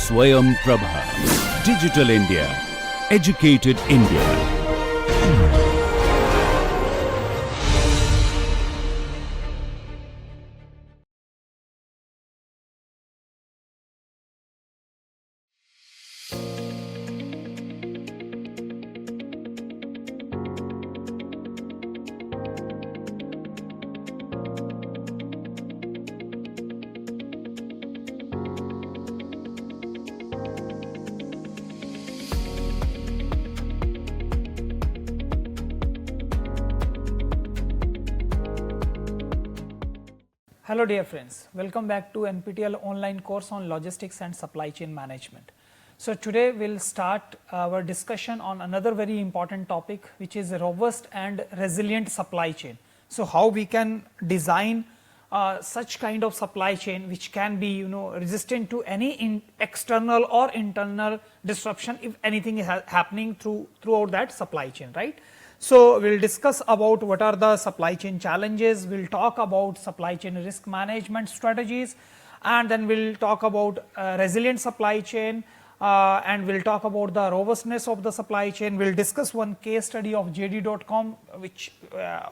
Swayam Prabha. Digital India. Educated India. Hello dear friends, welcome back to NPTEL online course on logistics and supply chain management. So today we will start our discussion on another very important topic, which is a robust and resilient supply chain. So how we can design such kind of supply chain which can be resistant to any external or internal disruption if anything is happening throughout that supply chain, right. So we will discuss about what are the supply chain challenges, we will talk about supply chain risk management strategies, and then we will talk about resilient supply chain, and we will talk about the robustness of the supply chain. We will discuss one case study of JD.com which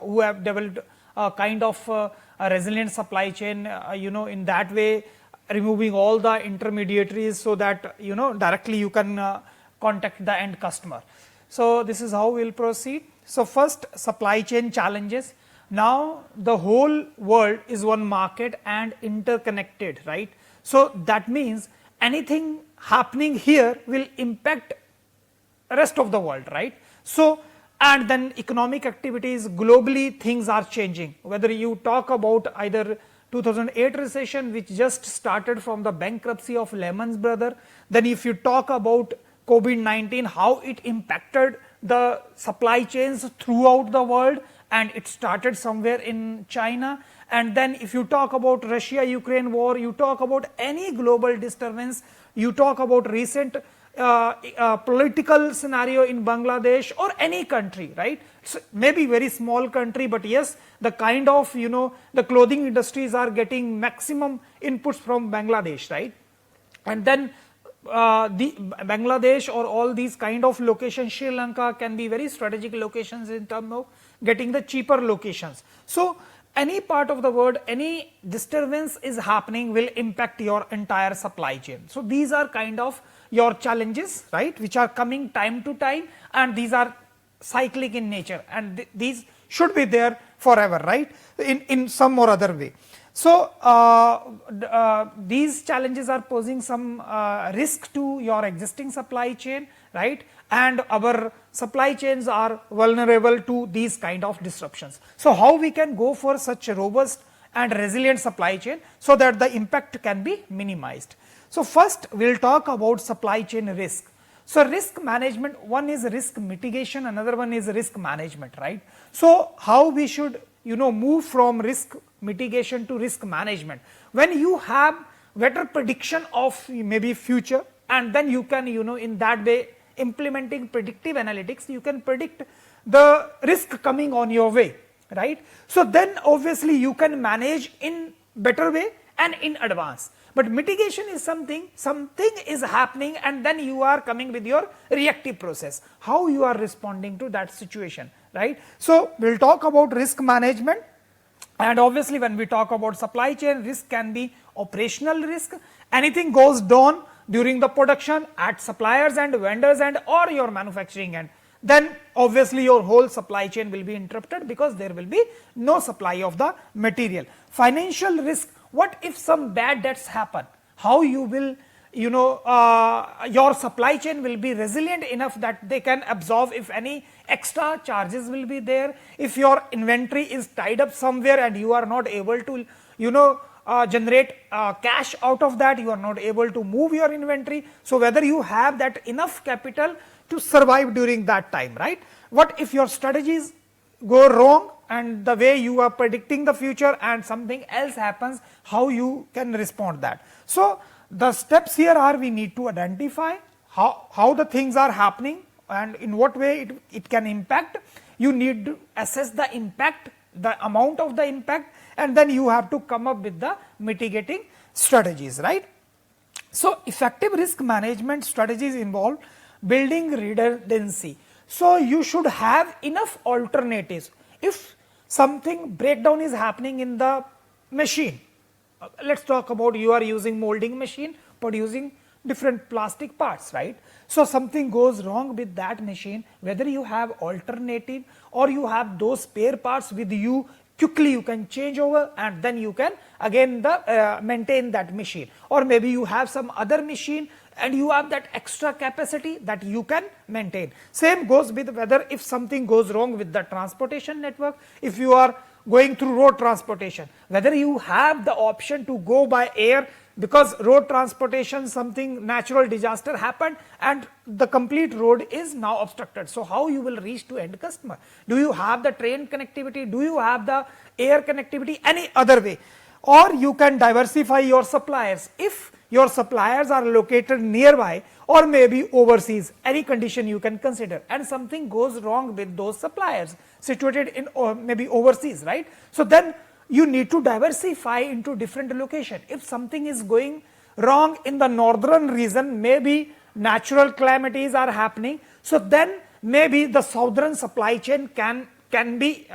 who have developed a kind of a resilient supply chain, in that way removing all the intermediaries so that directly you can contact the end customer. So this is how we will proceed. So first, supply chain challenges. Now the whole world is one market and interconnected, right. So that means anything happening here will impact rest of the world, right. So and then economic activities globally, things are changing, whether you talk about either 2008 recession which just started from the bankruptcy of Lehman Brothers, then if you talk about COVID-19, how it impacted the supply chains throughout the world, and it started somewhere in China. And then if you talk about Russia-Ukraine war, you talk about any global disturbance, you talk about recent political scenario in Bangladesh or any country, right. So maybe very small country, but yes, the kind of the clothing industries are getting maximum inputs from Bangladesh, right. And then the Bangladesh or all these kind of locations, Sri Lanka can be very strategic locations in terms of getting the cheaper locations. So any part of the world, any disturbance is happening will impact your entire supply chain. So these are kind of your challenges, right, which are coming time to time, and these are cyclic in nature, and these should be there forever, right, in some or other way. So these challenges are posing some risk to your existing supply chain, right, and our supply chains are vulnerable to these kind of disruptions. So how we can go for such a robust and resilient supply chain so that the impact can be minimized. So first we will talk about supply chain risk. So risk management, one is risk mitigation, another one is risk management, right. So how we should move from risk mitigation to risk management, when you have better prediction of maybe future, and then you can in that way implementing predictive analytics, you can predict the risk coming on your way, right. So then obviously you can manage in better way and in advance. But mitigation is something is happening and then you are coming with your reactive process, how you are responding to that situation, right. So we will talk about risk management, and obviously when we talk about supply chain risk can be operational risk, anything goes down during the production at suppliers and vendors and or your manufacturing end, then obviously your whole supply chain will be interrupted because there will be no supply of the material. Financial risk, what if some bad debts happen, how you will your supply chain will be resilient enough that they can absorb if any extra charges will be there, if your inventory is tied up somewhere and you are not able to generate cash out of that, you are not able to move your inventory. So whether you have that enough capital to survive during that time, right. What if your strategies go wrong and the way you are predicting the future and something else happens, how you can respond that. So the steps here are, we need to identify how the things are happening and in what way it can impact. You need to assess the impact, the amount of the impact, and then you have to come up with the mitigating strategies, right. So, effective risk management strategies involve building redundancy. So, you should have enough alternatives. If something breakdown is happening in the machine, let us talk about you are using molding machine producing different plastic parts, right. So, something goes wrong with that machine, whether you have alternative or you have those spare parts with you, quickly you can change over and then you can again maintain that machine, or maybe you have some other machine and you have that extra capacity that you can maintain. Same goes with whether if something goes wrong with the transportation network, if you are going through road transportation, whether you have the option to go by air, because road transportation something natural disaster happened and the complete road is now obstructed. So, how you will reach to end customer? Do you have the train connectivity? Do you have the air connectivity? Any other way? Or you can diversify your suppliers. If your suppliers are located nearby or maybe overseas, any condition you can consider, and something goes wrong with those suppliers situated in or maybe overseas, right. So, then you need to diversify into different location. If something is going wrong in the northern region, maybe natural calamities are happening. So, then maybe the southern supply chain can be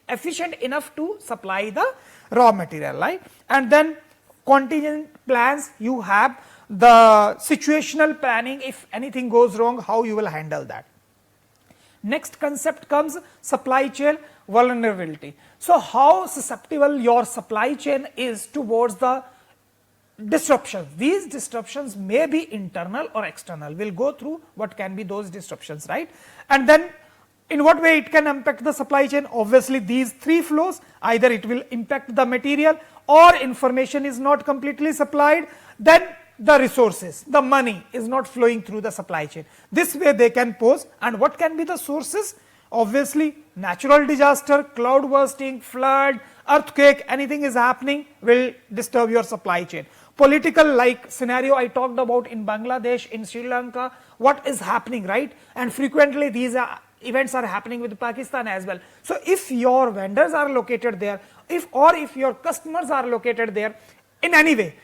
efficient enough to supply the raw material, right. And then contingent plans, you have the situational planning, if anything goes wrong, how you will handle that. Next concept comes supply chain vulnerability. So, how susceptible your supply chain is towards the disruptions. These disruptions may be internal or external. We will go through what can be those disruptions, right. And then in what way it can impact the supply chain? Obviously, these three flows, either it will impact the material or information is not completely supplied, then the resources, the money is not flowing through the supply chain. This way they can pose, and what can be the sources? Obviously, natural disaster, cloud bursting, flood, earthquake, anything is happening will disturb your supply chain. Political like scenario I talked about in Bangladesh, in Sri Lanka, what is happening, right? And frequently these events are happening with Pakistan as well. So, if your vendors are located there, if your customers are located there in any way,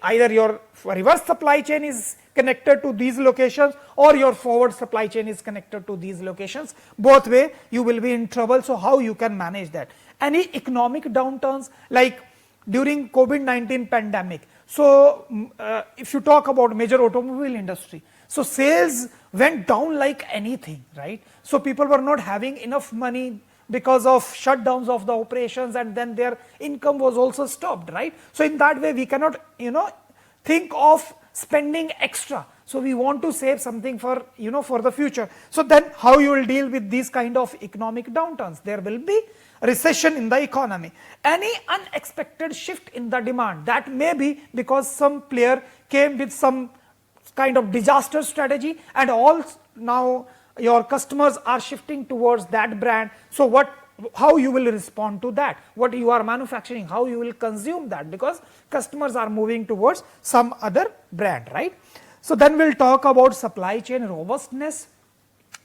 either your reverse supply chain is connected to these locations or your forward supply chain is connected to these locations, both way you will be in trouble. So, how you can manage that? Any economic downturns like during COVID-19 pandemic. So, if you talk about major automobile industry, so sales went down like anything, right. So, people were not having enough money because of shutdowns of the operations, and then their income was also stopped, right. So, in that way we cannot think of spending extra. So, we want to save something for for the future. So, then how you will deal with these kind of economic downturns? There will be recession in the economy. Any unexpected shift in the demand, that may be because some player came with some kind of disaster strategy and all now your customers are shifting towards that brand. So, how you will respond to that? What you are manufacturing, how you will consume that, because customers are moving towards some other brand, right. So, then we will talk about supply chain robustness.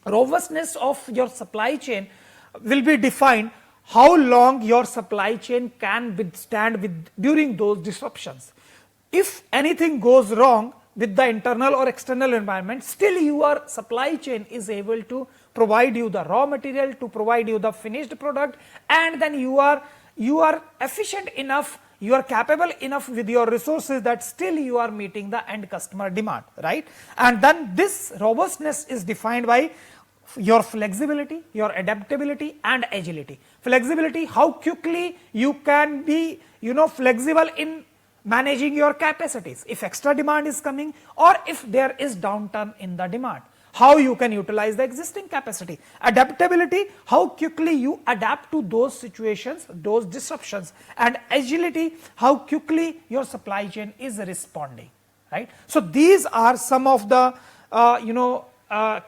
Robustness of your supply chain will be defined how long your supply chain can withstand during those disruptions. If anything goes wrong with the internal or external environment, still your supply chain is able to provide you the raw material, to provide you the finished product, and then you are efficient enough, you are capable enough with your resources that still you are meeting the end customer demand, right. And then this robustness is defined by your flexibility, your adaptability and agility. Flexibility, how quickly you can be flexible in managing your capacities if extra demand is coming or if there is downturn in the demand, how you can utilize the existing capacity. Adaptability, how quickly you adapt to those situations, those disruptions, and agility, how quickly your supply chain is responding, right. So, these are some of the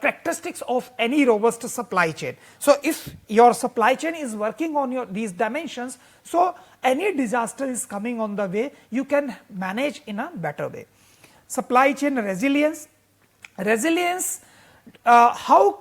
characteristics of any robust supply chain. So, if your supply chain is working on these dimensions, so any disaster is coming on the way, you can manage in a better way. Supply chain resilience, how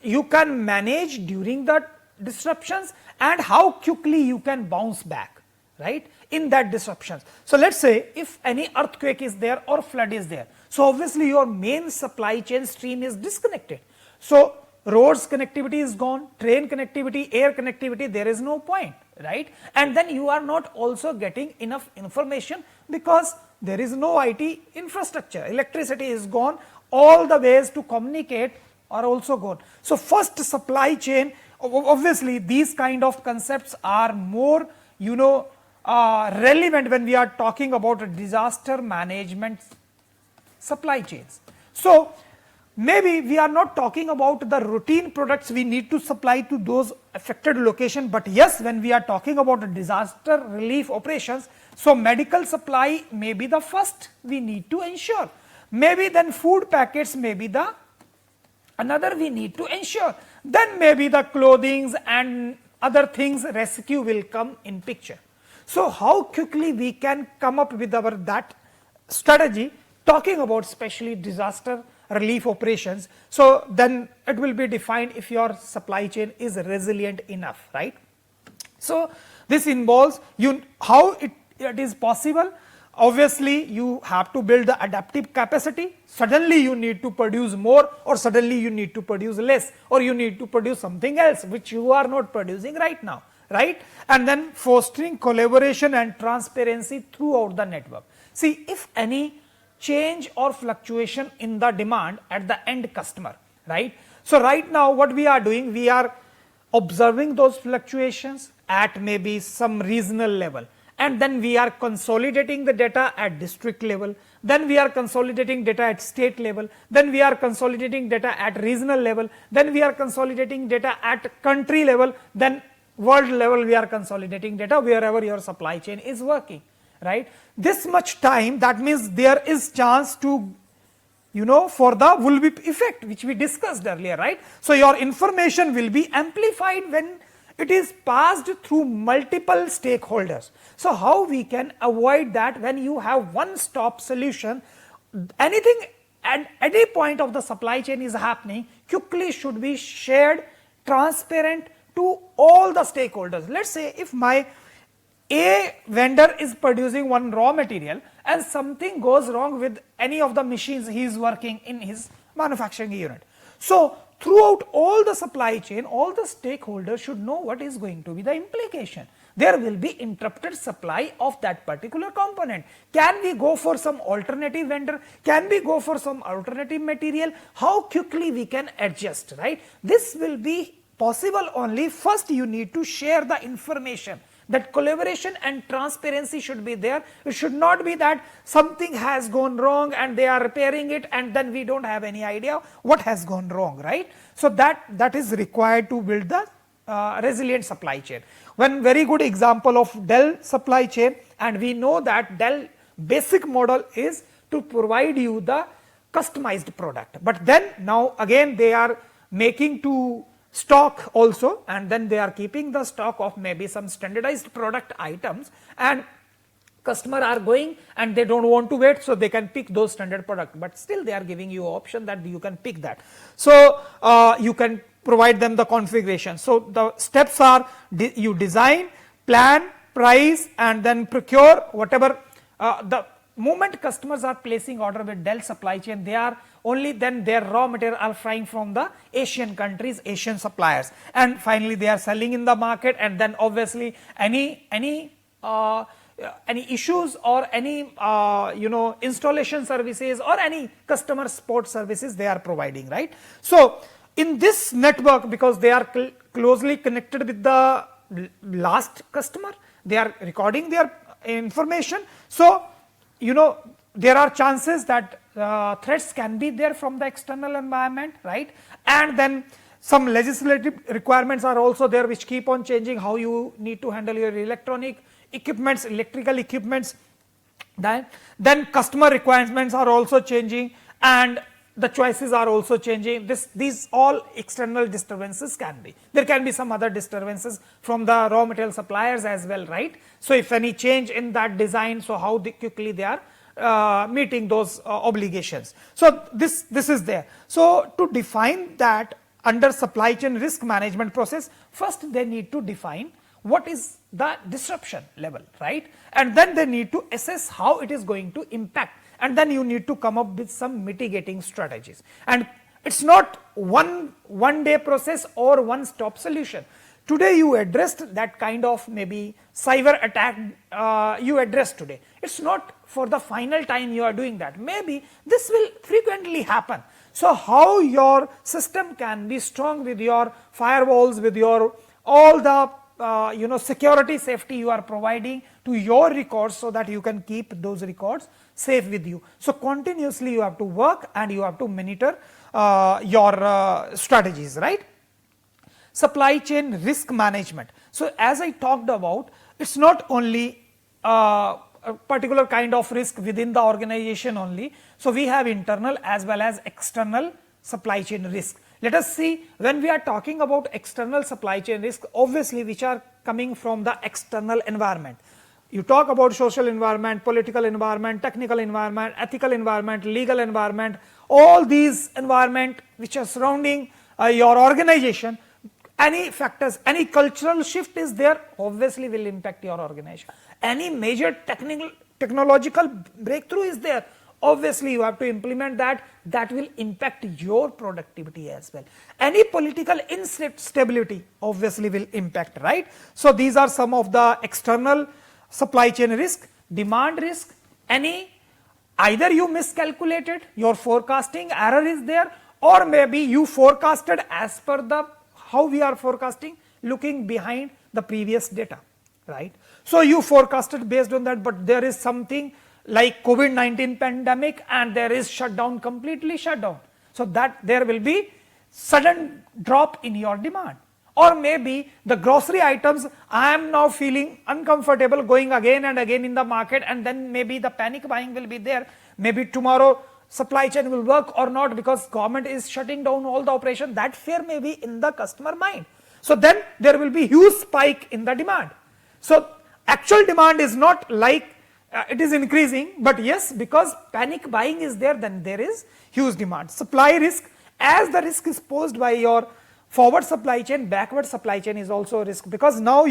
you can manage during the disruptions and how quickly you can bounce back. right, in that disruptions. So let's say if any earthquake is there or flood is there, so obviously your main supply chain stream is disconnected. So roads connectivity is gone, train connectivity, air connectivity, there is no point, right, and then you are not also getting enough information because there is no IT infrastructure, electricity is gone, all the ways to communicate are also gone. So first supply chain, obviously these kind of concepts are more relevant when we are talking about a disaster management supply chains. So maybe we are not talking about the routine products we need to supply to those affected location, but yes, when we are talking about a disaster relief operations, so medical supply may be the first we need to ensure, maybe then food packets may be the another we need to ensure, then maybe the clothing and other things rescue will come in picture. So how quickly we can come up with our that strategy talking about especially disaster relief operations, so then it will be defined if your supply chain is resilient enough, right. So this involves how it is possible. Obviously you have to build the adaptive capacity, suddenly you need to produce more or suddenly you need to produce less or you need to produce something else which you are not producing right now, right, and then fostering collaboration and transparency throughout the network. See, if any change or fluctuation in the demand at the end customer, right, so right now what we are doing, we are observing those fluctuations at maybe some regional level, and then we are consolidating the data at district level, then we are consolidating data at state level, then we are consolidating data at regional level, then we are consolidating data at country level, then world level we are consolidating data wherever your supply chain is working, right. This much time, that means there is chance to for the bullwhip effect which we discussed earlier, right. So your information will be amplified when it is passed through multiple stakeholders. So how we can avoid that? When you have one stop solution, anything at any point of the supply chain is happening quickly should be shared, transparent to all the stakeholders. Let's say if my A vendor is producing one raw material and something goes wrong with any of the machines he is working in his manufacturing unit. So throughout all the supply chain, all the stakeholders should know what is going to be the implication. There will be interrupted supply of that particular component. Can we go for some alternative vendor? Can we go for some alternative material? How quickly we can adjust, right? This will be possible only first you need to share the information. That collaboration and transparency should be there. It should not be that something has gone wrong and they are repairing it and then we don't have any idea what has gone wrong, right. So that is required to build the resilient supply chain. One very good example of Dell supply chain, and we know that Dell basic model is to provide you the customized product, but then now again they are making to stock also, and then they are keeping the stock of maybe some standardized product items, and customer are going and they don't want to wait, so they can pick those standard product, but still they are giving you option that you can pick that. So you can provide them the configuration. So the steps are you design, plan, price, and then procure whatever. The moment customers are placing order with Dell supply chain, they are only then their raw material are flying from the Asian countries, Asian suppliers, and finally they are selling in the market, and then obviously any issues or any installation services or any customer support services they are providing, right. So in this network, because they are closely connected with the last customer, they are recording their information. So there are chances that threats can be there from the external environment, right, and then some legislative requirements are also there which keep on changing how you need to handle your electronic equipments, electrical equipments. Then customer requirements are also changing and the choices are also changing. These all external disturbances can be. There can be some other disturbances from the raw material suppliers as well, right. So if any change in that design, so how quickly they are meeting those obligations. So this is there. So to define that under supply chain risk management process, first they need to define what is the disruption level, right? And then they need to assess how it is going to impact, and then you need to come up with some mitigating strategies. And it's not one day process or one stop solution. Today you addressed that kind of maybe cyber attack you addressed today. It's not for the final time you are doing that. Maybe this will frequently happen. So how your system can be strong with your firewalls, with your all the security safety you are providing to your records, so that you can keep those records safe with you. So continuously you have to work and you have to monitor your strategies, right? Supply chain risk management. So as I talked about, it's not only a particular kind of risk within the organization only. So we have internal as well as external supply chain risk. Let us see, when we are talking about external supply chain risk, obviously which are coming from the external environment. You talk about social environment, political environment, technical environment, ethical environment, legal environment, all these environment which are surrounding your organization. Any factors, any cultural shift is there, obviously will impact your organization. Any major technological breakthrough is there, obviously you have to implement that, that will impact your productivity as well. Any political instability obviously will impact, right? So these are some of the external supply chain risk. Demand risk, either you miscalculated, your forecasting error is there, or maybe you forecasted as per the how we are forecasting, looking behind the previous data, right? So you forecasted based on that, but there is something like COVID-19 pandemic and there is shutdown, completely shut down. So that there will be sudden drop in your demand. Or maybe the grocery items, I am now feeling uncomfortable going again and again in the market, and then maybe the panic buying will be there. Maybe tomorrow supply chain will work or not because government is shutting down all the operation. That fear may be in the customer mind. So then there will be huge spike in the demand. So actual demand is not like it is increasing, but yes, because panic buying is there, then there is huge demand. Supply risk, as the risk is posed by your forward supply chain, backward supply chain is also a risk, because now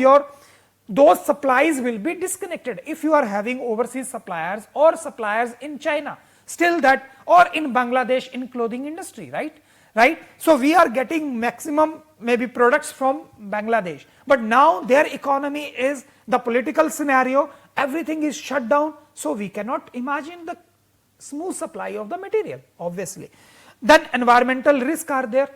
those supplies will be disconnected. If you are having overseas suppliers or suppliers in China, still that, or in Bangladesh in clothing industry, right? So we are getting maximum maybe products from Bangladesh, but now their economy is, the political scenario, everything is shut down, so we cannot imagine the smooth supply of the material, obviously. Then environmental risks are there,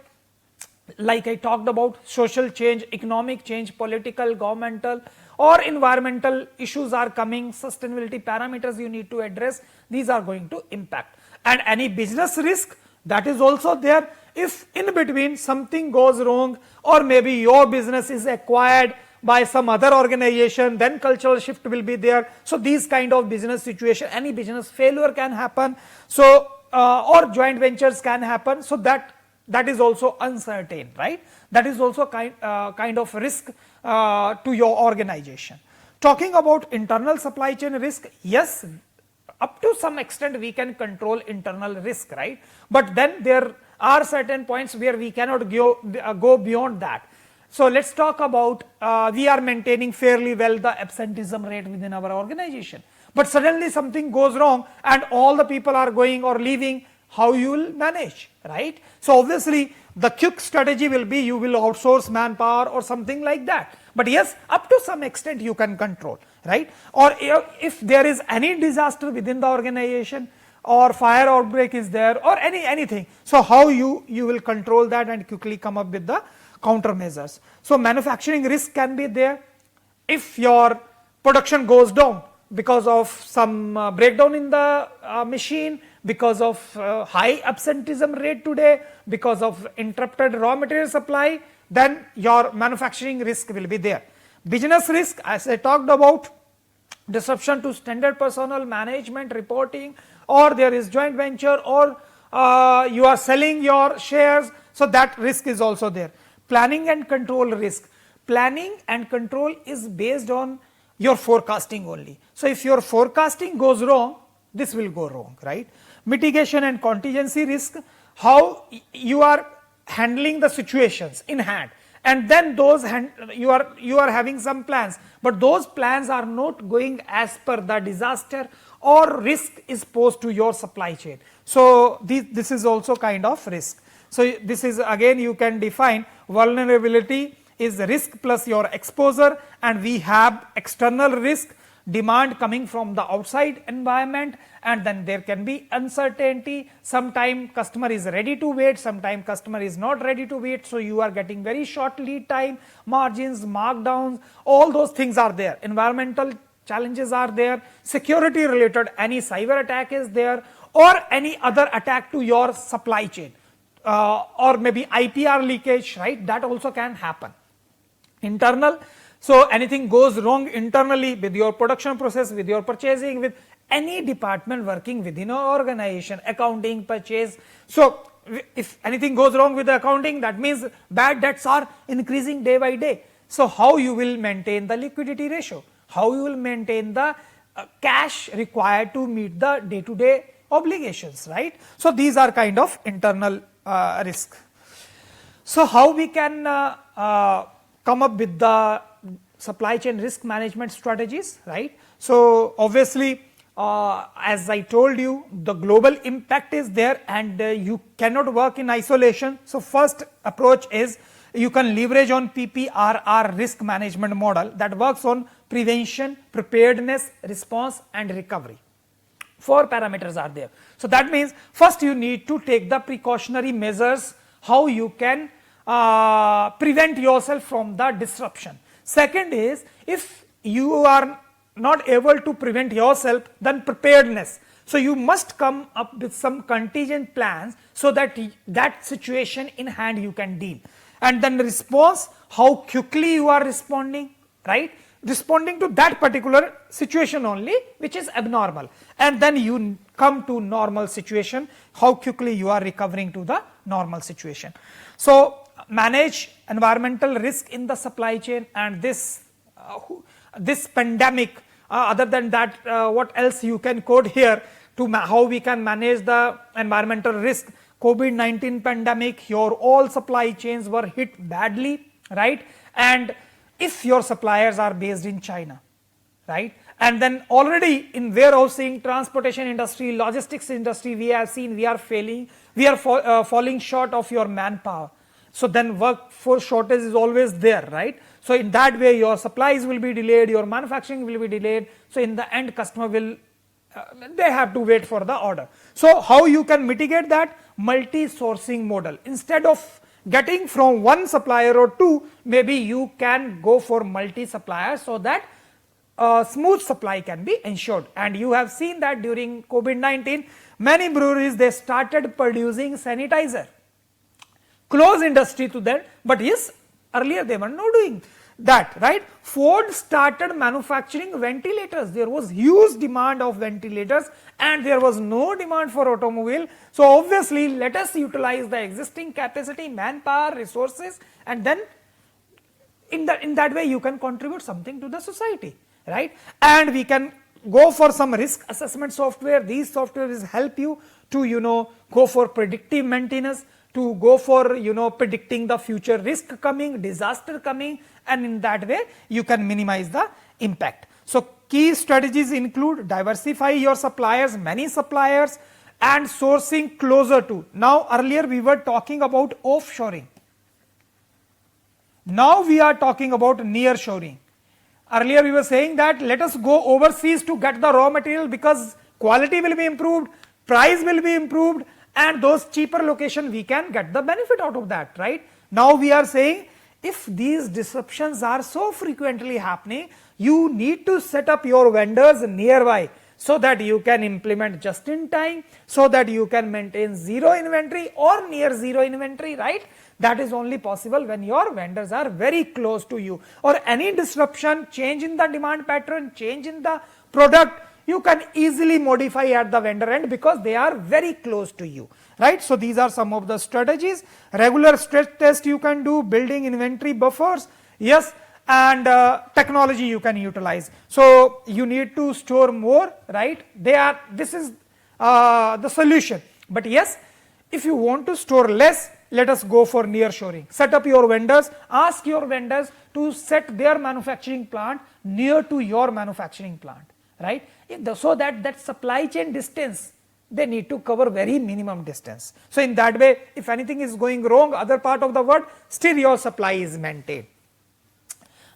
like I talked about, social change, economic change, political, governmental or environmental issues are coming, sustainability parameters you need to address, these are going to impact. And any business risk, that is also there. If in between something goes wrong, or maybe your business is acquired by some other organization, then cultural shift will be there. So these kind of business situation, any business failure can happen, so or joint ventures can happen, so that is also uncertain, right? That is also kind of risk to your organization. Talking about internal supply chain risk, yes, up to some extent we can control internal risk, right? But then there are certain points where we cannot go beyond that. So let's talk about, we are maintaining fairly well the absenteeism rate within our organization, but suddenly something goes wrong and all the people are going or leaving, how you will manage, right? So obviously the quick strategy will be you will outsource manpower or something like that. But yes, up to some extent you can control, right? Or if there is any disaster within the organization, or fire outbreak is there, or anything, so how you will control that and quickly come up with the countermeasures. So manufacturing risk can be there. If your production goes down because of some breakdown in the machine, because of high absenteeism rate today, because of interrupted raw material supply, then your manufacturing risk will be there. Business risk, as I talked about, disruption to standard personnel management reporting, or there is joint venture, or you are selling your shares, so that risk is also there. Planning and control risk. Planning and control is based on your forecasting only. So if your forecasting goes wrong, this will go wrong, right? Mitigation and contingency risk, how you are handling the situations in hand. and then those you are having some plans, but those plans are not going as per the disaster or risk is posed to your supply chain. So this is also kind of risk. So this is again, you can define vulnerability is risk plus your exposure, and we have external risk, demand coming from the outside environment, and then there can be uncertainty. Sometime customer is ready to wait, sometime customer is not ready to wait, so you are getting very short lead time, margins, markdowns, all those things are there. Environmental challenges are there, security related, any cyber attack is there, or any other attack to your supply chain, or maybe IPR leakage, right? That also can happen. Internal, so anything goes wrong internally with your production process, with your purchasing, with any department working within your organization, accounting, purchase. So if anything goes wrong with the accounting, that means bad debts are increasing day by day. So how you will maintain the liquidity ratio, how you will maintain the cash required to meet the day-to-day obligations, right? So these are kind of internal risk. So how we can come up with the supply chain risk management strategies, right? So obviously, as I told you, the global impact is there, and you cannot work in isolation. So first approach is you can leverage on PPRR risk management model that works on prevention, preparedness, response and recovery. 4 parameters are there. So that means first you need to take the precautionary measures, how you can prevent yourself from the disruption. Second is, if you are not able to prevent yourself, then preparedness. So you must come up with some contingent plans so that that situation in hand you can deal. And then response, how quickly you are responding, right? Responding to that particular situation only which is abnormal, and then you come to normal situation, how quickly you are recovering to the normal situation. So manage environmental risk in the supply chain, and this pandemic, other than that, what else you can code here to how we can manage the environmental risk. COVID-19 pandemic, your all supply chains were hit badly, right? And if your suppliers are based in China, right? And then already in warehousing, transportation industry, logistics industry, we have seen we are failing, we are falling short of your manpower. So then workforce shortage is always there, right? So in that way your supplies will be delayed, your manufacturing will be delayed. So in the end customer will, they have to wait for the order. So how you can mitigate that? Multi-sourcing model. Instead of getting from one supplier or two, maybe you can go for multi-suppliers so that smooth supply can be ensured. And you have seen that during COVID-19, many breweries, they started producing sanitizer. Close industry to that, but yes, earlier they were not doing that, right? Ford started manufacturing ventilators. There was huge demand of ventilators and there was no demand for automobile. So obviously, let us utilize the existing capacity, manpower, resources, and then in that way you can contribute something to the society, right? And we can go for some risk assessment software. These softwares help you to go for predictive maintenance, to go for predicting the future risk coming, disaster coming, and in that way you can minimize the impact. So key strategies include diversify your suppliers, many suppliers, and sourcing closer to. Now earlier we were talking about offshoring. Now we are talking about nearshoring. Earlier we were saying that let us go overseas to get the raw material because quality will be improved, price will be improved, and those cheaper location we can get the benefit out of that, right? Now we are saying if these disruptions are so frequently happening, you need to set up your vendors nearby so that you can implement just in time, so that you can maintain zero inventory or near zero inventory, right? That is only possible when your vendors are very close to you, or any disruption, change in the demand pattern, change in the product, you can easily modify at the vendor end because they are very close to you, right? So these are some of the strategies. Regular stress test you can do, building inventory buffers, yes, and technology you can utilize. So you need to store more, right? This is the solution. But yes, if you want to store less, let us go for nearshoring. Set up your vendors, ask your vendors to set their manufacturing plant near to your manufacturing plant, right? So that supply chain distance, they need to cover very minimum distance. So in that way, if anything is going wrong other part of the world, still your supply is maintained.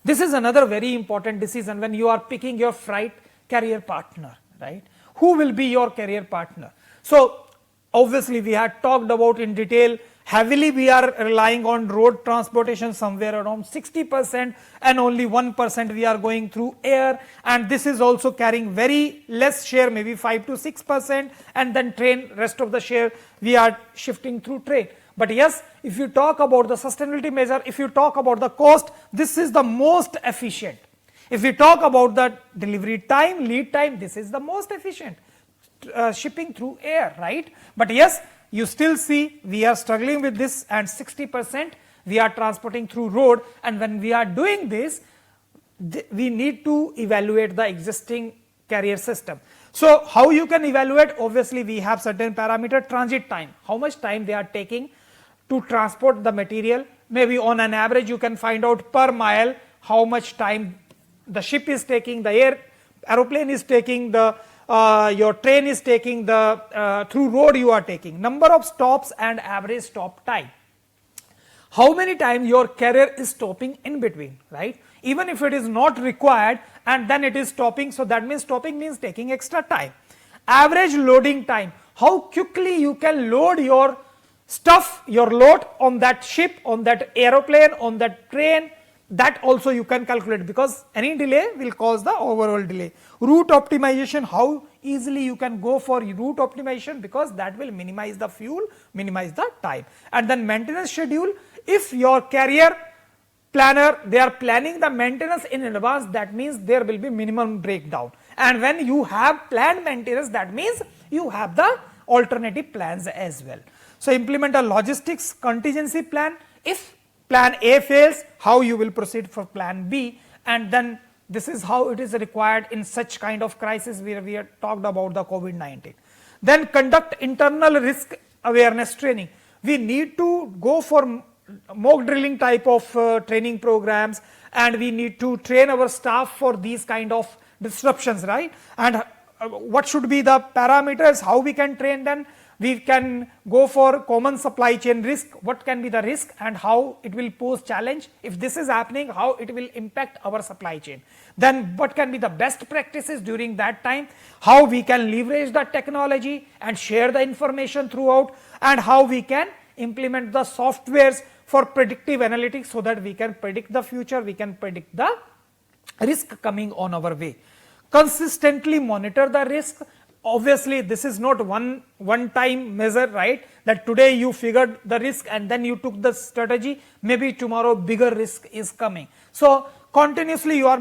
This is another very important decision when you are picking your freight carrier partner, right? Who will be your carrier partner? So obviously we had talked about in detail, heavily we are relying on road transportation, somewhere around 60%, and only 1% we are going through air, and this is also carrying very less share, maybe 5 to 6%, and then train, rest of the share we are shifting through train. But yes, if you talk about the sustainability measure, if you talk about the cost, this is the most efficient. If we talk about the delivery time, lead time, this is the most efficient, shipping through air, right? But yes, you still see we are struggling with this, and 60% we are transporting through road, and when we are doing this, we need to evaluate the existing carrier system. So how you can evaluate? Obviously we have certain parameter, transit time, how much time they are taking to transport the material. Maybe on an average you can find out per mile how much time the ship is taking, the aeroplane is taking, the your train is taking, the through road you are taking, number of stops and average stop time. How many times your carrier is stopping in between, right? Even if it is not required and then it is stopping, so that means stopping means taking extra time. Average loading time, how quickly you can load your stuff, your load on that ship, on that aeroplane, on that train, that also you can calculate, because any delay will cause the overall delay. Route optimization, how easily you can go for route optimization, because that will minimize the fuel, minimize the time. And then maintenance schedule, if your carrier planner, they are planning the maintenance in advance, that means there will be minimum breakdown. And when you have planned maintenance, that means you have the alternative plans as well. So implement a logistics contingency plan. If plan A fails, how you will proceed for plan B, and then this is how it is required in such kind of crisis where we have talked about the COVID-19. Then conduct internal risk awareness training. We need to go for mock drilling type of training programs, and we need to train our staff for these kind of disruptions, right? And what should be the parameters, how we can train them? We can go for common supply chain risk, what can be the risk and how it will pose challenge. If this is happening, how it will impact our supply chain. Then what can be the best practices during that time, how we can leverage the technology and share the information throughout, and how we can implement the softwares for predictive analytics so that we can predict the future, we can predict the risk coming on our way. Consistently monitor the risk. Obviously this is not one time measure, right? That today you figured the risk and then you took the strategy, maybe tomorrow bigger risk is coming. So continuously you are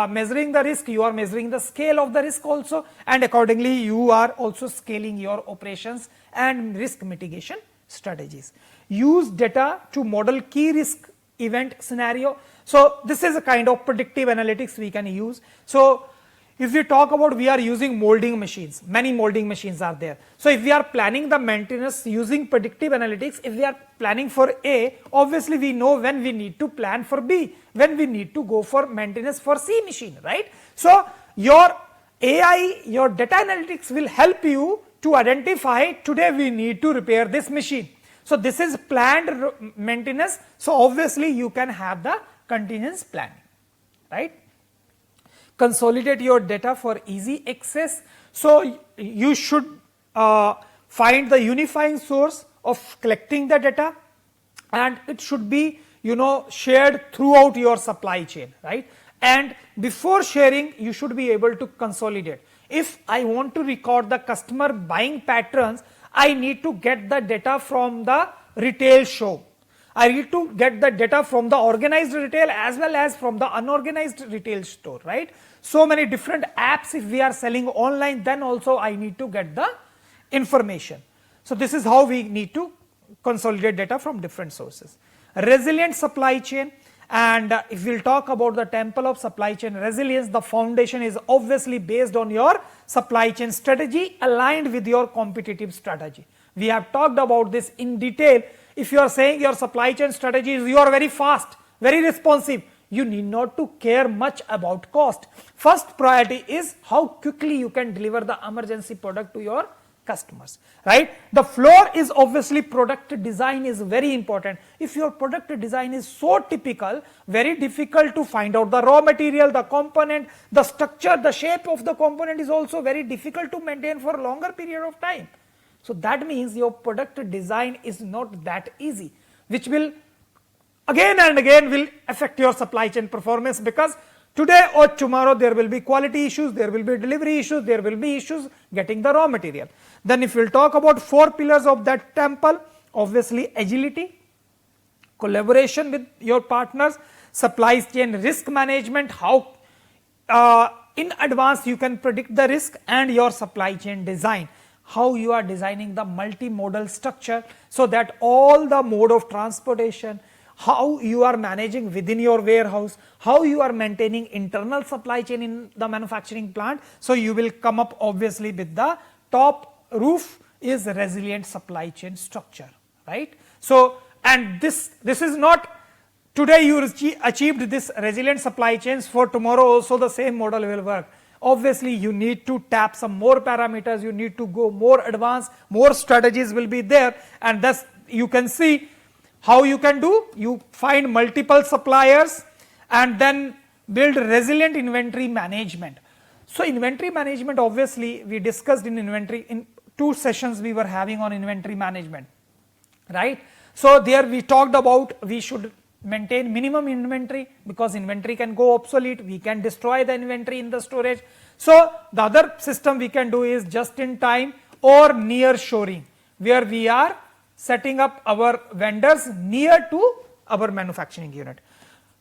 measuring the risk, you are measuring the scale of the risk also, and accordingly you are also scaling your operations and risk mitigation strategies. Use data to model key risk event scenario. So this is a kind of predictive analytics we can use. So if we talk about, we are using molding machines, many molding machines are there. So if we are planning the maintenance using predictive analytics, if we are planning for A, obviously we know when we need to plan for B, when we need to go for maintenance for C machine, right? So your AI, your data analytics will help you to identify today we need to repair this machine. So this is planned maintenance, so obviously you can have the contingency planning, right? Consolidate your data for easy access. So you should find the unifying source of collecting the data, and it should be shared throughout your supply chain, right? And before sharing, you should be able to consolidate. If I want to record the customer buying patterns, I need to get the data from the retail shop. I need to get the data from the organized retail as well as from the unorganized retail store, right? So many different apps if we are selling online, then also I need to get the information. So this is how we need to consolidate data from different sources. Resilient supply chain, and if we'll talk about the temple of supply chain resilience, the foundation is obviously based on your supply chain strategy aligned with your competitive strategy. We have talked about this in detail. If you are saying your supply chain strategy is you are very fast, very responsive, you need not to care much about cost. First priority is how quickly you can deliver the emergency product to your customers, right? The floor is obviously product design is very important. If your product design is so typical, very difficult to find out the raw material, the component, the structure, the shape of the component is also very difficult to maintain for a longer period of time. So that means your product design is not that easy, which will again and again will affect your supply chain performance, because today or tomorrow there will be quality issues, there will be delivery issues, there will be issues getting the raw material. Then if we will talk about 4 pillars of that temple, obviously agility, collaboration with your partners, supply chain risk management, how in advance you can predict the risk, and your supply chain design, how you are designing the multimodal structure so that all the mode of transportation, how you are managing within your warehouse, how you are maintaining internal supply chain in the manufacturing plant. So you will come up obviously with the top roof is resilient supply chain structure, right? So, and this is not today you achieved this resilient supply chains, for tomorrow also the same model will work. Obviously you need to tap some more parameters, you need to go more advanced, more strategies will be there, and thus you can see how you can do. You find multiple suppliers and then build resilient inventory management. So inventory management, obviously we discussed in inventory, in 2 sessions we were having on inventory management, right? So there we talked about we should maintain minimum inventory, because inventory can go obsolete, we can destroy the inventory in the storage. So the other system we can do is just in time or near shoring, where we are setting up our vendors near to our manufacturing unit.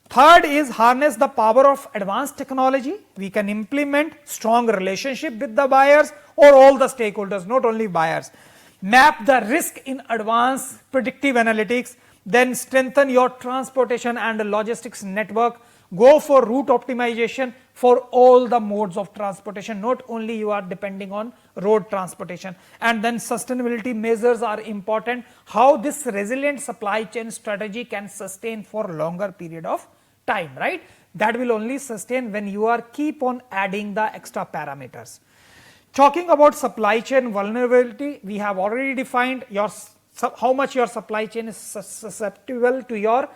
Third is harness the power of advanced technology. We can implement strong relationship with the buyers or all the stakeholders, not only buyers. Map the risk in advance, predictive analytics, then strengthen your transportation and logistics network. Go for route optimization for all the modes of transportation, not only you are depending on road transportation. And then sustainability measures are important, how this resilient supply chain strategy can sustain for longer period of time, right? That will only sustain when you are keep on adding the extra parameters. Talking about supply chain vulnerability, we have already defined your how much your supply chain is susceptible to your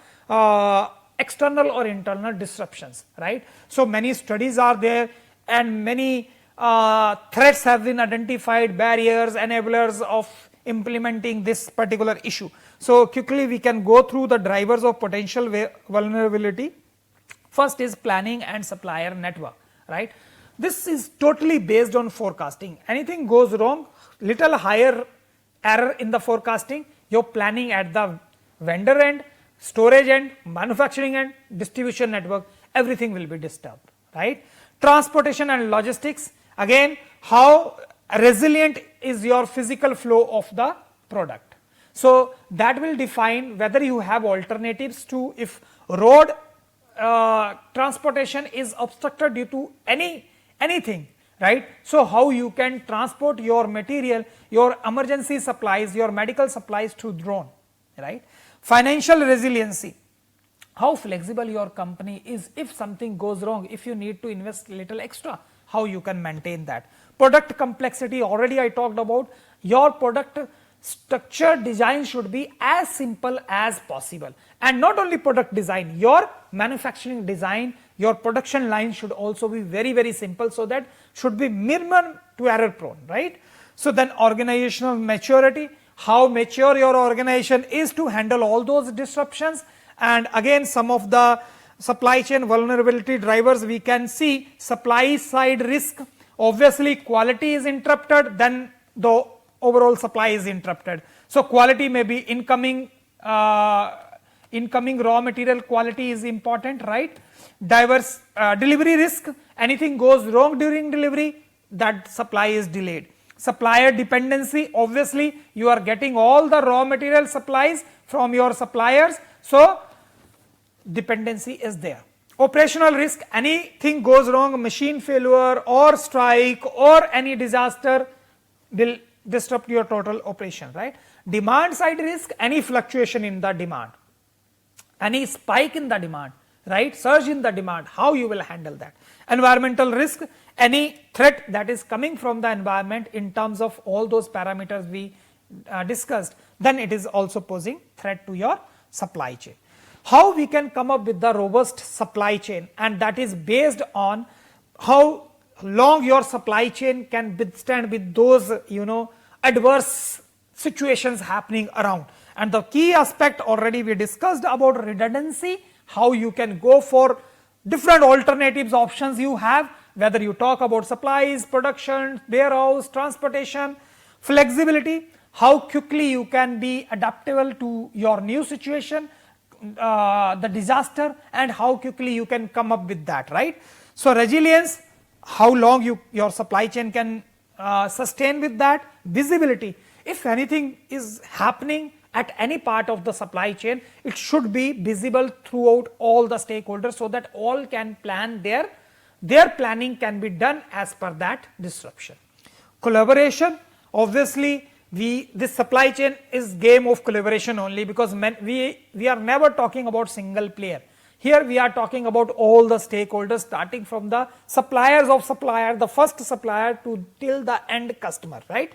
external or internal disruptions, right? So many studies are there and many threats have been identified, barriers, enablers of implementing this particular issue. So quickly we can go through the drivers of potential vulnerability. First is planning and supplier network, right? This is totally based on forecasting. Anything goes wrong, little higher error in the forecasting, your planning at the vendor end, storage end, manufacturing end, distribution network, everything will be disturbed, right? Transportation and logistics, again, how resilient is your physical flow of the product. So that will define whether you have alternatives to, if road transportation is obstructed due to anything, right? So how you can transport your material, your emergency supplies, your medical supplies through drone, right? Financial resiliency, how flexible your company is if something goes wrong, if you need to invest little extra, how you can maintain that. Product complexity, already I talked about, your product structure design should be as simple as possible. And not only product design, your manufacturing design, your production line should also be very, very simple, so that should be minimum to error prone, right? So then organizational maturity, how mature your organization is to handle all those disruptions. And again, some of the supply chain vulnerability drivers we can see, supply side risk, obviously quality is interrupted, then the overall supply is interrupted. So quality may be incoming raw material quality is important, right? Diverse delivery risk, anything goes wrong during delivery, that supply is delayed. Supplier dependency, obviously you are getting all the raw material supplies from your suppliers, so dependency is there. Operational risk, anything goes wrong, machine failure or strike or any disaster will disrupt your total operation, right? Demand side risk, any fluctuation in the demand, any spike in the demand, right, surge in the demand, how you will handle that. Environmental risk, any threat that is coming from the environment in terms of all those parameters we discussed, then it is also posing threat to your supply chain. How we can come up with the robust supply chain, and that is based on how long your supply chain can withstand with those adverse situations happening around. And the key aspect already we discussed about redundancy, how you can go for different alternatives, options you have, whether you talk about supplies, production, warehouse, transportation, flexibility, how quickly you can be adaptable to your new situation, the disaster, and how quickly you can come up with that, right. So resilience, how long your supply chain can sustain with that. Visibility, if anything is happening at any part of the supply chain, it should be visible throughout all the stakeholders, so that all can plan their planning can be done as per that disruption. Collaboration, obviously this supply chain is game of collaboration only, because we are never talking about single player. Here we are talking about all the stakeholders, starting from the suppliers of supplier, the first supplier, to till the end customer, right.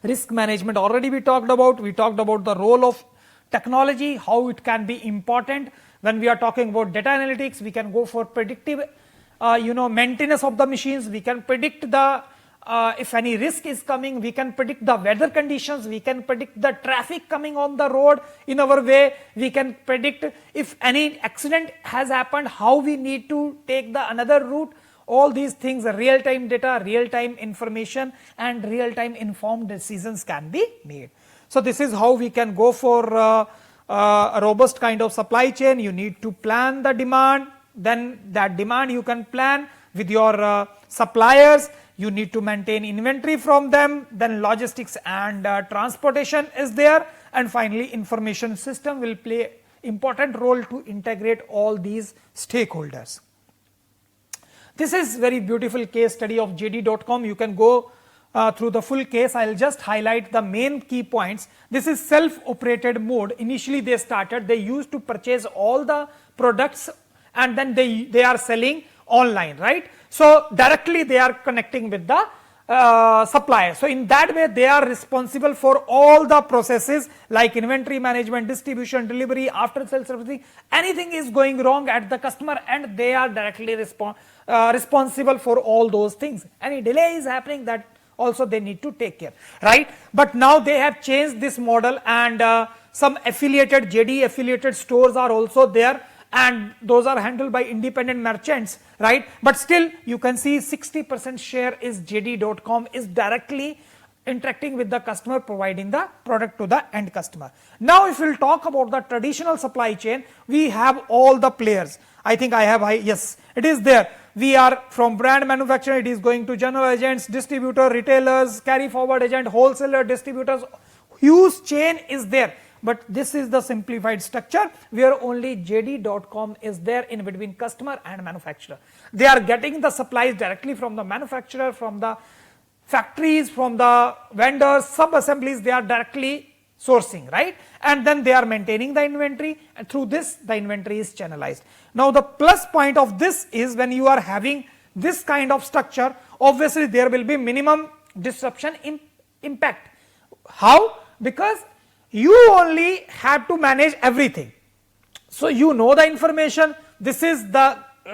Risk management already we talked about the role of technology, how it can be important. When we are talking about data analytics, we can go for predictive maintenance of the machines, we can predict the if any risk is coming, we can predict the weather conditions, we can predict the traffic coming on the road in our way, we can predict if any accident has happened, how we need to take the another route. All these things, real time data, real time information, and real time informed decisions can be made. So this is how we can go for a robust kind of supply chain. You need to plan the demand, then that demand you can plan with your suppliers. You need to maintain inventory from them, then logistics and transportation is there, and finally information system will play important role to integrate all these stakeholders. This is very beautiful case study of JD.com. You can go through the full case. I will just highlight the main key points. This is self-operated mode. Initially they used to purchase all the products, and then they are selling online, right. So directly they are connecting with the supplier. So in that way they are responsible for all the processes like inventory management, distribution, delivery, after sales servicing. Anything is going wrong at the customer, and they are directly responsible for all those things. Any delay is happening, that also they need to take care, right. But now they have changed this model, and some affiliated JD affiliated stores are also there, and those are handled by independent merchants, right. But still you can see 60% share is JD.com is directly interacting with the customer, providing the product to the end customer. Now if we will talk about the traditional supply chain, we have all the players. I think yes, it is there. We are from brand manufacturer, it is going to general agents, distributor, retailers, carry forward agent, wholesaler, distributors. Huge chain is there. But this is the simplified structure where only JD.com is there in between customer and manufacturer. They are getting the supplies directly from the manufacturer, from the factories, from the vendors, sub-assemblies, they are directly sourcing, right. And then they are maintaining the inventory, and through this the inventory is channelized. Now the plus point of this is, when you are having this kind of structure, obviously there will be minimum disruption impact. How? Because you only have to manage everything. So you know the information, this is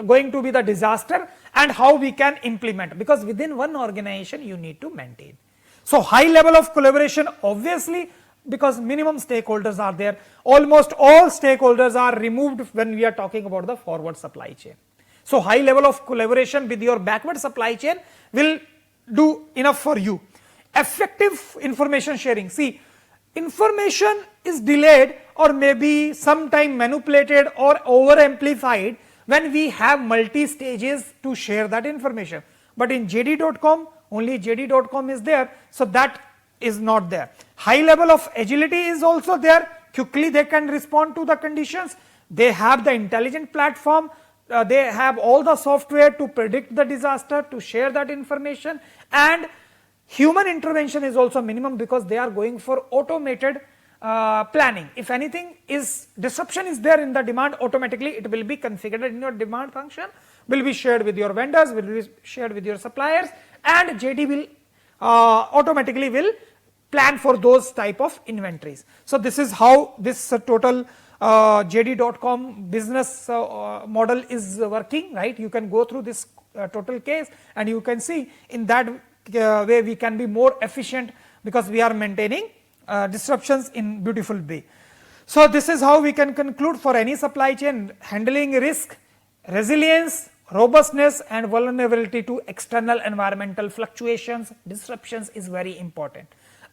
going to be the disaster, and how we can implement, because within one organization you need to maintain. So high level of collaboration, obviously, because minimum stakeholders are there. Almost all stakeholders are removed when we are talking about the forward supply chain. So high level of collaboration with your backward supply chain will do enough for you. Effective information sharing. See, information is delayed or maybe sometime manipulated or over amplified when we have multi stages to share that information. But in JD.com, only JD.com is there, so that is not there. High level of agility is also there. Quickly they can respond to the conditions. They have the intelligent platform. They have all the software to predict the disaster, to share that information, and Human intervention is also minimum because they are going for automated planning. If anything is disruption is there in the demand, automatically it will be configured in your demand function, will be shared with your vendors, will be shared with your suppliers, and JD will automatically will plan for those type of inventories. So this is how this total JD.com business model is working, right? You can go through this total case and you can see in that way we can be more efficient because we are maintaining disruptions in beautiful way. So this is how we can conclude for any supply chain: handling risk, resilience, robustness and vulnerability to external environmental fluctuations, disruptions is very important.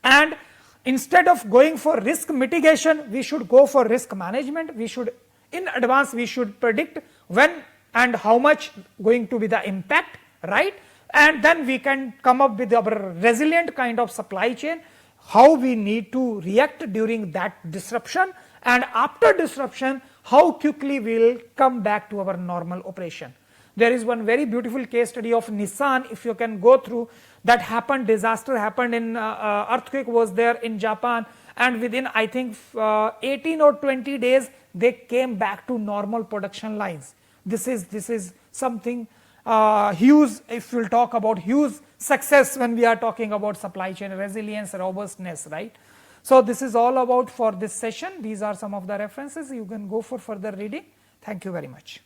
And instead of going for risk mitigation, we should go for risk management. We should in advance we should predict when and how much going to be the impact, right? And then we can come up with our resilient kind of supply chain, how we need to react during that disruption, and after disruption how quickly we will come back to our normal operation. There is one very beautiful case study of Nissan, if you can go through, that happened, disaster happened in earthquake was there in Japan, and within I think 18 or 20 days they came back to normal production lines. This is something huge, if we will talk about huge success when we are talking about supply chain resilience, robustness, right? So this is all about for this session. These are some of the references. You can go for further reading. Thank you very much.